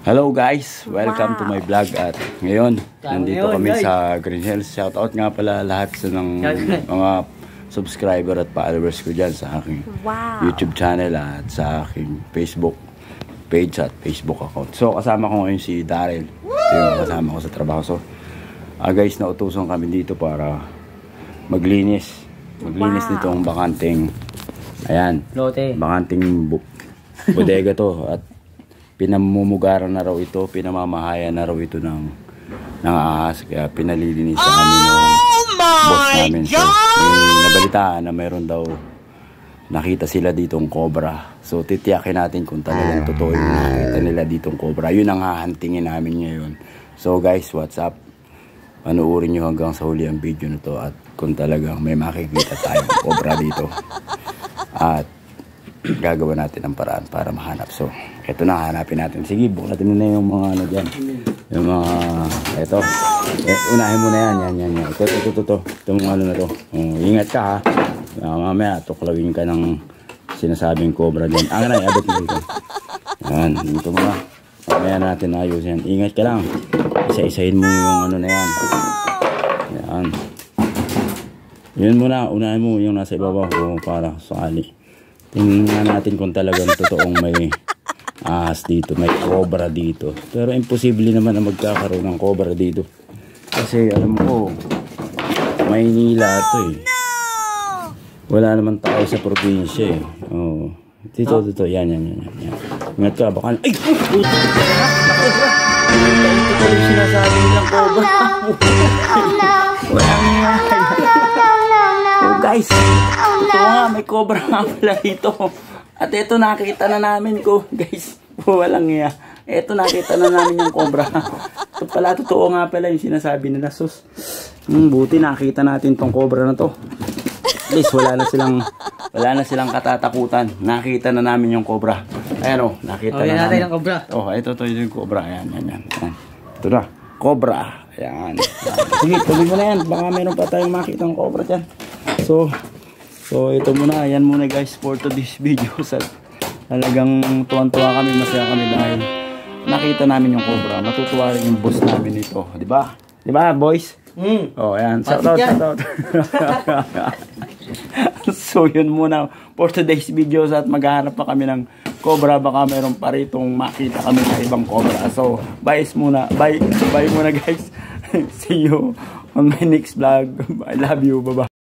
Hello guys, welcome to my vlog at ngayon nandito kami sa Green Hills. Shoutout nga pala lahat sa ng mga subscriber at followers ko dyan sa aking YouTube channel at sa aking Facebook page at Facebook account. So kasama ko ngayon si Daryl, yung kasama ko sa trabaho. So guys, nautusan kami dito para maglinis nitong bakanting, ayan, bakanting bodega to, at pinamumugaran na raw ito, pinamamahayan na raw ito ng ahas, kaya pinalilinis sa kami ng boss namin. So, may nabalitaan na mayroon daw nakita sila ditong cobra. So titiyakin natin kung talagang totoo yung nakita nila ditong cobra. Yun ang hahantingin namin ngayon. So guys, what's up? Panuorin nyo hanggang sa huli ang video na to, at kung talagang may makikita tayong cobra dito, at gagawa natin ang paraan para mahanap. So eto na, hanapin natin. Sige, buklatin mo na yung mga ano dyan, yung mga eto, unahin mo na yan. Ito mga ano na to. Ingat ka ha, mamaya tuklawin ka ng sinasabing cobra dyan. Na, abot mo dito. Yan, ito mga mamaya natin ayos yan. Ingat ka lang, isa-isahin mo yung ano na yan. Yan, yun muna, unahin mo yung nasa ibabaw para sakali. Tingnan natin kung talagang totoong may ahas dito, may cobra dito. Pero imposible naman na magkakaroon ng cobra dito, kasi alam ko, Maynila ito eh. Wala naman tao sa probinsya eh. Oh, dito, yan. Ingat ka, baka ay! Ito ko yung sinasabi nilang cobra. Walang oh guys, ito nga, may cobra nga pala dito. At ito nakita na namin ko guys, walang iya. Ito nakita na namin yung cobra. Ito pala, totoo nga pala yung sinasabi nila. Sus, buti nakita natin tong cobra na to. At least wala na silang katatakutan. Nakita na namin yung cobra. Ayan o, nakita na namin yung cobra. Oh, ito yung cobra. Ayan. Ito na, cobra. Ayan. Sige, tuloy mo na yan. Baka meron pa tayong makita ng cobra dyan. So ito muna, yan muna guys for today's video. Talagang tuwan-tuwa kami, masaya kami dahil nakita namin yung cobra. Matutuwa rin yung boss namin ito, di ba? Di ba, boys? Oh, ayan. Shout out. So yun muna for today's video, at maghahanap pa kami ng cobra. Baka meron pa ritong makita kami sa ibang cobra. So bye muna guys. See you on my next vlog. I love you, bye bye.